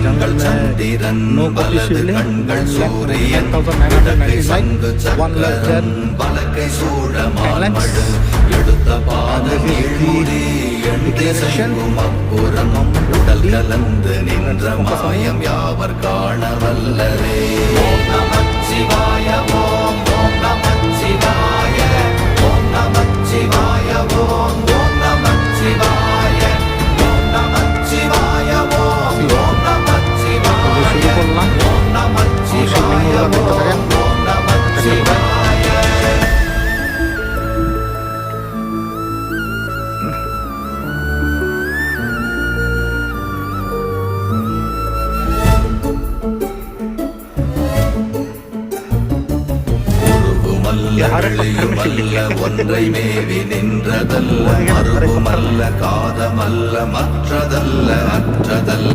கண்கள் சந்திரன் வலது கண்கள் சூரியன் இடக்கை சங்கு சக்கரன் வலக்கை சூழமாமழு எடுத்த பாதம் ஏழ்முடி எண்திசையும் அப்புறம் உடல் கலந்து நின்ற மாயம் யாவர் காண வல்லரே. ஓம் நமச்சிவாய ஓம் ஓம் நமச்சிவாய ஓம் நமச்சிவாய ஓம் ஓம் நமச்சிவாய ஓம் நமச்சிவாய ஓம் ஓம் நமச்சிவாய ஓம் நமச்சிவாய ஓம் ஓம் நமச்சிவாய. மல்ல ஒன்றை மேவி நின்றதல்ல மறுபுமல்ல காதமல்ல மற்றதல்ல அற்றதல்ல